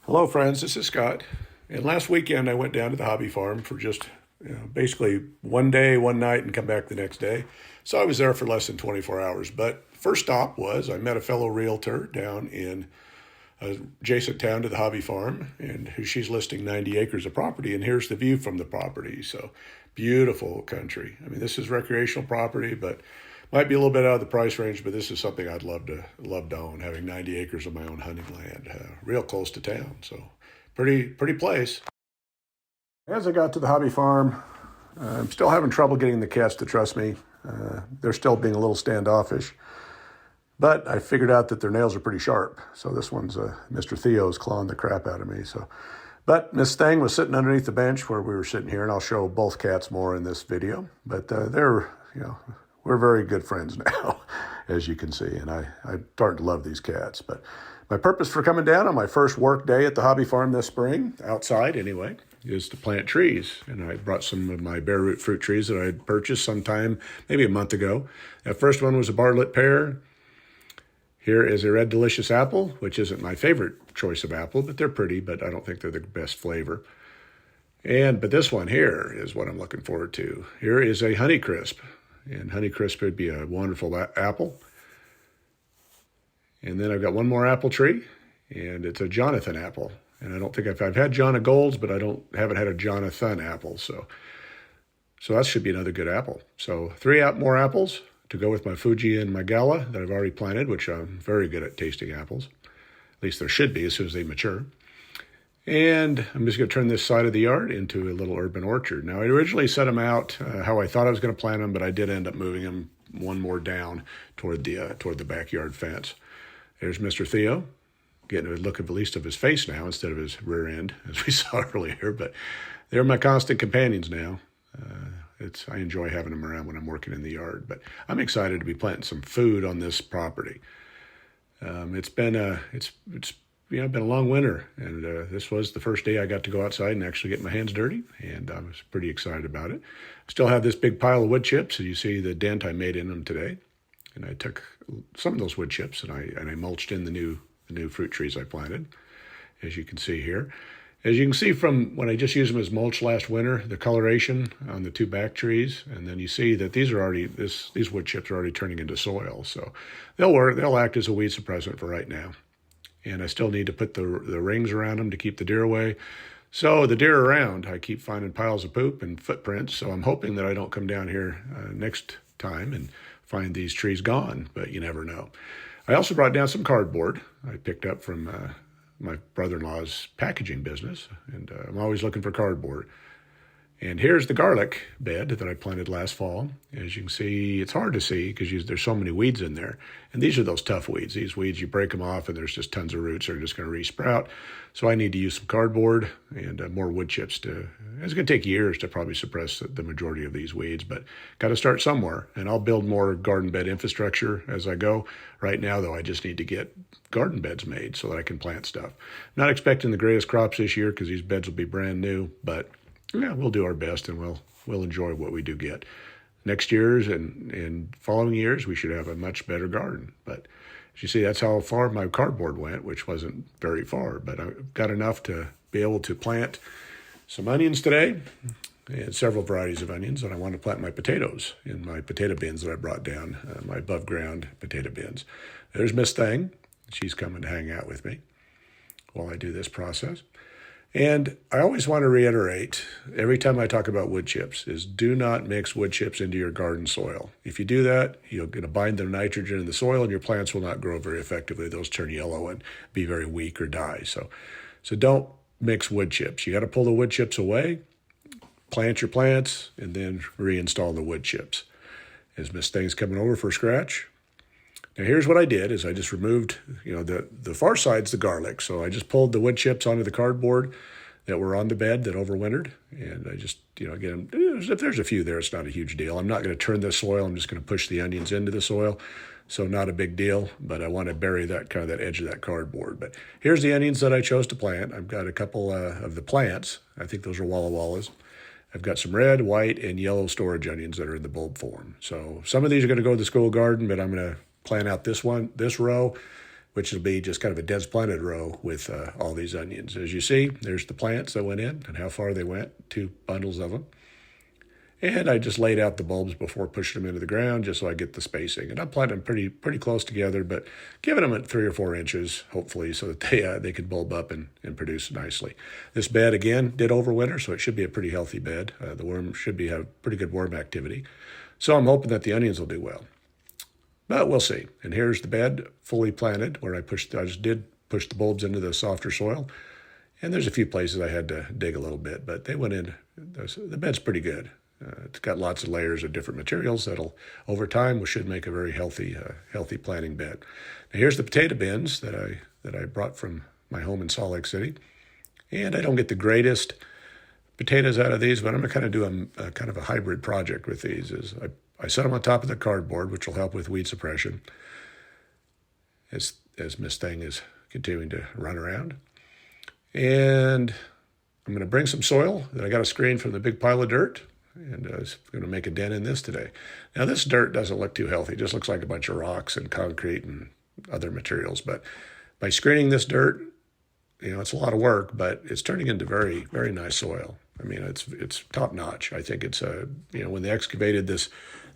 Hello, friends. This is Scott. And last weekend, I went down to the hobby farm for just basically one day, one night, and come back the next day. So I was there for less than 24 hours. But first stop was I met a fellow realtor down in adjacent town to the hobby farm, and who she's listing 90 acres of property. And here's the view from the property. So beautiful country. I mean, this is recreational property, but might be a little bit out of the price range, but this is something I'd love to own, having 90 acres of my own hunting land, real close to town. So pretty place. As I got to the hobby farm, I'm still having trouble getting the cats to trust me. They're still being a little standoffish, but I figured out that their nails are pretty sharp. So this one's Mr. Theo's clawing the crap out of me. But Miss Thang was sitting underneath the bench where we were sitting here, and I'll show both cats more in this video. But we're very good friends now, as you can see, and I'm starting to love these cats. But my purpose for coming down on my first work day at the hobby farm this spring, outside anyway, is to plant trees. And I brought some of my bare root fruit trees that I had purchased sometime, maybe a month ago. That first one was a Bartlett pear. Here is a red delicious apple, which isn't my favorite choice of apple, but they're pretty, but I don't think they're the best flavor. But this one here is what I'm looking forward to. Here is a Honeycrisp. And Honeycrisp would be a wonderful apple. And then I've got one more apple tree, and it's a Jonathan apple. And I don't think I've had John of Golds, but haven't had a Jonathan apple. So that should be another good apple. So three more apples to go with my Fuji and my Gala that I've already planted, which I'm very good at tasting apples. At least there should be as soon as they mature. And I'm just going to turn this side of the yard into a little urban orchard. Now, I originally set them out how I thought I was going to plant them, but I did end up moving them one more down toward the backyard fence. There's Mr. Theo, getting a look at least of his face now instead of his rear end, as we saw earlier. But they're my constant companions now. I enjoy having them around when I'm working in the yard. But I'm excited to be planting some food on this property. It's been a long winter, and this was the first day I got to go outside and actually get my hands dirty, and I was pretty excited about it. Still have this big pile of wood chips, and you see the dent I made in them today. And I took some of those wood chips and I mulched in the new fruit trees I planted, as you can see here. As you can see from when I just used them as mulch last winter, the coloration on the two back trees, and then you see that these wood chips are already turning into soil, so they'll work. They'll act as a weed suppressant for right now. And I still need to put the rings around them to keep the deer away. So the deer around, I keep finding piles of poop and footprints. So I'm hoping that I don't come down here next time and find these trees gone, but you never know. I also brought down some cardboard I picked up from my brother-in-law's packaging business, and I'm always looking for cardboard. And here's the garlic bed that I planted last fall. As you can see, it's hard to see because there's so many weeds in there. And these are those tough weeds. These weeds, you break them off and there's just tons of roots that are just going to re-sprout. So I need to use some cardboard and more wood chips it's going to take years to probably suppress the majority of these weeds, but got to start somewhere. And I'll build more garden bed infrastructure as I go. Right now, though, I just need to get garden beds made so that I can plant stuff. Not expecting the greatest crops this year because these beds will be brand new, but yeah, we'll do our best, and we'll enjoy what we do get. Next year's and following years, we should have a much better garden. But as you see, that's how far my cardboard went, which wasn't very far. But I got enough to be able to plant some onions today, and several varieties of onions. And I want to plant my potatoes in my potato bins that I brought down, my above ground potato bins. There's Miss Thang. She's coming to hang out with me while I do this process. And I always want to reiterate, every time I talk about wood chips, is do not mix wood chips into your garden soil. If you do that, you're going to bind the nitrogen in the soil and your plants will not grow very effectively. Those turn yellow and be very weak or die. So don't mix wood chips. You got to pull the wood chips away, plant your plants, and then reinstall the wood chips. As Miss Thing's coming over for a scratch. Now here's what I did is I just removed, the far side's the garlic. So I just pulled the wood chips onto the cardboard that were on the bed that overwintered. And I just, again, if there's a few there, it's not a huge deal. I'm not going to turn the soil. I'm just going to push the onions into the soil. So not a big deal, but I want to bury that edge of that cardboard. But here's the onions that I chose to plant. I've got a couple of the plants. I think those are Walla Wallas. I've got some red, white, and yellow storage onions that are in the bulb form. So some of these are going to go to the school garden, but I'm going to plant out this row, which will be just kind of a dense planted row with all these onions. As you see, there's the plants that went in and how far they went, 2 bundles of them. And I just laid out the bulbs before pushing them into the ground just so I get the spacing. And I'm planting them pretty close together, but giving them at 3 or 4 inches, hopefully, so that they can bulb up and produce nicely. This bed, again, did overwinter, so it should be a pretty healthy bed. The worm should have pretty good worm activity. So I'm hoping that the onions will do well. But we'll see. And here's the bed fully planted where I just did push the bulbs into the softer soil. And there's a few places I had to dig a little bit, but they went in. The bed's pretty good. It's got lots of layers of different materials that'll, over time, should make a very healthy planting bed. Now here's the potato bins that I brought from my home in Salt Lake City, and I don't get the greatest potatoes out of these, but I'm going to kind of do a kind of a hybrid project with these. I set them on top of the cardboard, which will help with weed suppression as Miss Thing is continuing to run around, and I'm going to bring some soil that I got a screen from the big pile of dirt. And I was going to make a dent in this today. Now, this dirt doesn't look too healthy. It just looks like a bunch of rocks and concrete and other materials. But by screening this dirt, it's a lot of work, but it's turning into very, very nice soil. I mean, it's top notch. I think it's when they excavated this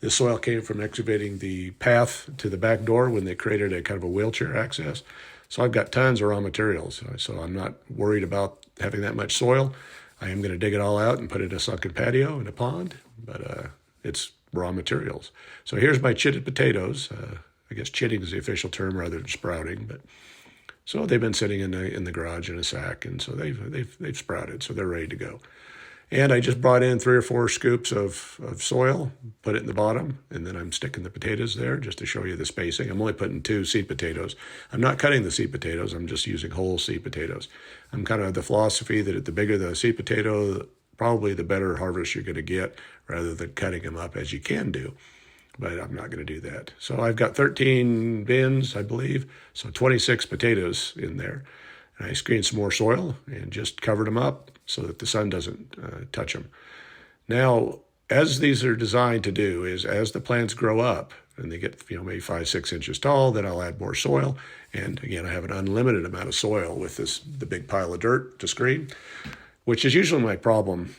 soil came from excavating the path to the back door when they created a kind of a wheelchair access. So I've got tons of raw materials. So I'm not worried about having that much soil. I am going to dig it all out and put it in a sunken patio in a pond, but it's raw materials. So here's my chitted potatoes. I guess chitting is the official term rather than sprouting, but so they've been sitting in the garage in a sack, and so they've sprouted, so they're ready to go. And I just brought in 3 or 4 scoops of soil, put it in the bottom, and then I'm sticking the potatoes there just to show you the spacing. I'm only putting 2 seed potatoes. I'm not cutting the seed potatoes. I'm just using whole seed potatoes. I'm kind of the philosophy that the bigger the seed potato, probably the better harvest you're going to get rather than cutting them up as you can do. But I'm not going to do that. So I've got 13 bins, I believe, so 26 potatoes in there. And I screened some more soil and just covered them up so that the sun doesn't touch them. Now, as these are designed to do is as the plants grow up and they get maybe 5-6 inches tall, then I'll add more soil. And again, I have an unlimited amount of soil with the big pile of dirt to screen, which is usually my problem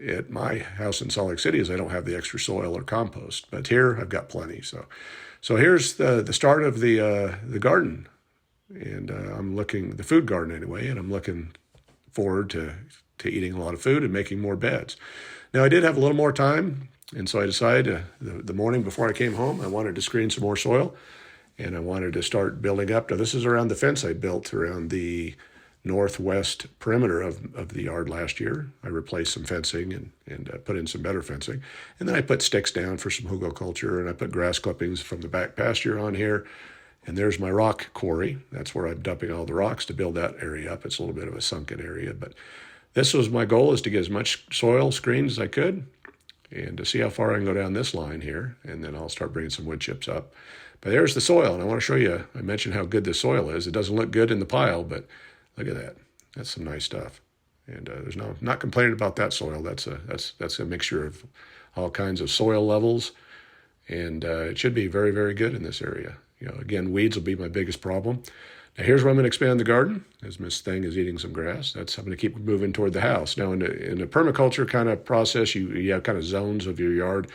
at my house in Salt Lake City is I don't have the extra soil or compost. But here I've got plenty. So here's the start of the garden. And I'm looking, the food garden anyway, and I'm looking forward to eating a lot of food and making more beds. Now, I did have a little more time, and so I decided the morning before I came home, I wanted to screen some more soil, and I wanted to start building up. Now, this is around the fence I built around the northwest perimeter of the yard last year. I replaced some fencing and put in some better fencing. And then I put sticks down for some hugelkultur, and I put grass clippings from the back pasture on here. And there's my rock quarry. That's where I'm dumping all the rocks to build that area up. It's a little bit of a sunken area, but this was my goal, is to get as much soil screened as I could and to see how far I can go down this line here, and then I'll start bringing some wood chips up. But there's the soil, and I want to show you, I mentioned how good this soil is. It doesn't look good in the pile, but look at that. That's some nice stuff. And there's not complaining about that soil. That's a mixture of all kinds of soil levels, and it should be very, very good in this area. Again, weeds will be my biggest problem. Now, here's where I'm going to expand the garden, as Miss Thing is eating some grass. I'm going to keep moving toward the house. Now, in a permaculture kind of process, you have kind of zones of your yard.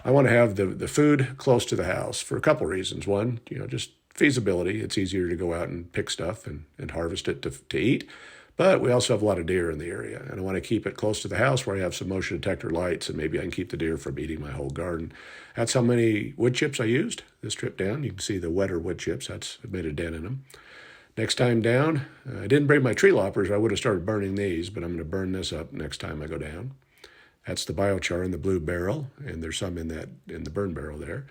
I want to have the food close to the house for a couple reasons. One, just feasibility. It's easier to go out and pick stuff and harvest it to eat. But we also have a lot of deer in the area, and I want to keep it close to the house where I have some motion detector lights, and maybe I can keep the deer from eating my whole garden. That's how many wood chips I used this trip down. You can see the wetter wood chips. I made a dent in them. Next time down, I didn't bring my tree loppers. I would have started burning these, but I'm going to burn this up next time I go down. That's the biochar in the blue barrel, and there's some in the burn barrel there.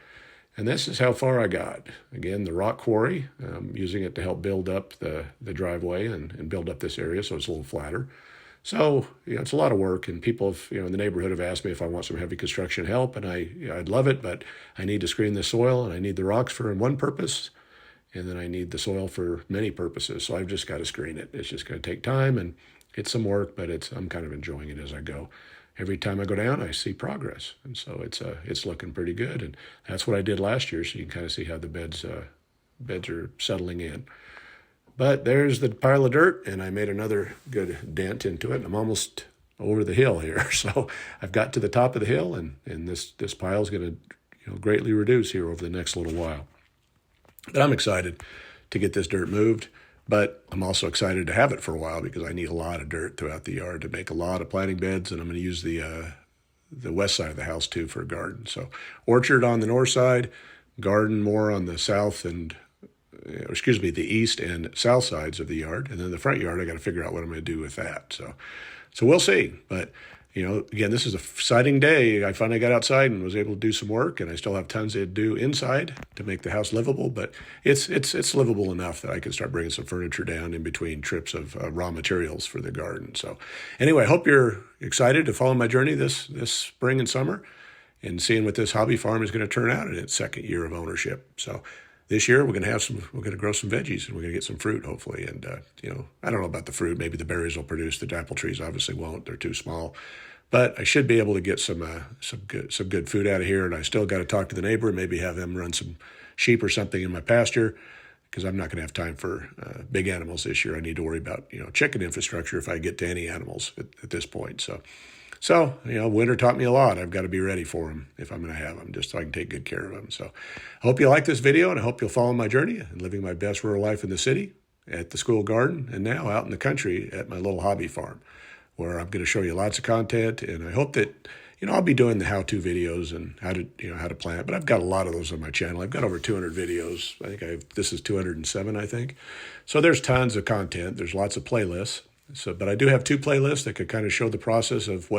And this is how far I got. Again, the rock quarry, using it to help build up the driveway and build up this area so it's a little flatter. So, it's a lot of work, and people have, in the neighborhood have asked me if I want some heavy construction help, and I'd love it, but I need to screen the soil, and I need the rocks for one purpose, and then I need the soil for many purposes. So I've just got to screen it. It's just going to take time, and it's some work, but I'm kind of enjoying it as I go. Every time I go down, I see progress, and so it's looking pretty good. And that's what I did last year, so you can kind of see how the bed's beds are settling in. But there's the pile of dirt, and I made another good dent into it. I'm almost over the hill here. So I've got to the top of the hill, and this pile is going to greatly reduce here over the next little while. But I'm excited to get this dirt moved, but I'm also excited to have it for a while because I need a lot of dirt throughout the yard to make a lot of planting beds, and I'm going to use the west side of the house too for a garden. So orchard on the north side, garden more on the south and the east and south sides of the yard, and then the front yard I got to figure out what I'm going to do with that. So we'll see. But again, this is a exciting day. I finally got outside and was able to do some work, and I still have tons to do inside to make the house livable. But it's livable enough that I can start bringing some furniture down in between trips of raw materials for the garden. So anyway, I hope you're excited to follow my journey this spring and summer, and seeing what this hobby farm is going to turn out in its second year of ownership. So this year we're going to grow some veggies, and we're going to get some fruit hopefully. And I don't know about the fruit. Maybe the berries will produce. The apple trees obviously won't. They're too small. But I should be able to get some good food out of here. And I still got to talk to the neighbor and maybe have them run some sheep or something in my pasture, because I'm not going to have time for big animals this year. I need to worry about chicken infrastructure if I get to any animals at this point. So, winter taught me a lot. I've got to be ready for them if I'm going to have them, just so I can take good care of them. So I hope you like this video, and I hope you'll follow my journey in living my best rural life in the city, at the school garden, and now out in the country at my little hobby farm, where I'm going to show you lots of content. And I hope that, I'll be doing the how-to videos and how to plant, but I've got a lot of those on my channel. I've got over 200 videos. I think this is 207, I think. So there's tons of content. There's lots of playlists. But I do have 2 playlists that could kind of show the process of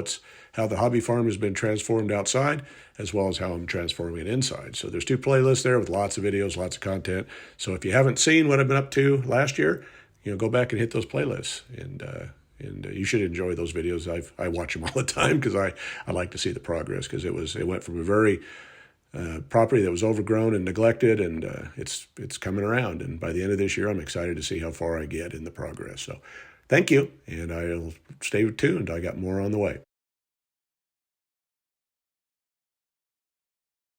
how the hobby farm has been transformed outside, as well as how I'm transforming it inside. So there's 2 playlists there with lots of videos, lots of content. So if you haven't seen what I've been up to last year, go back and hit those playlists, and you should enjoy those videos. I watch them all the time because I like to see the progress, because it went from a very property that was overgrown and neglected, and it's coming around. And by the end of this year, I'm excited to see how far I get in the progress. So thank you, and I'll stay tuned. I got more on the way.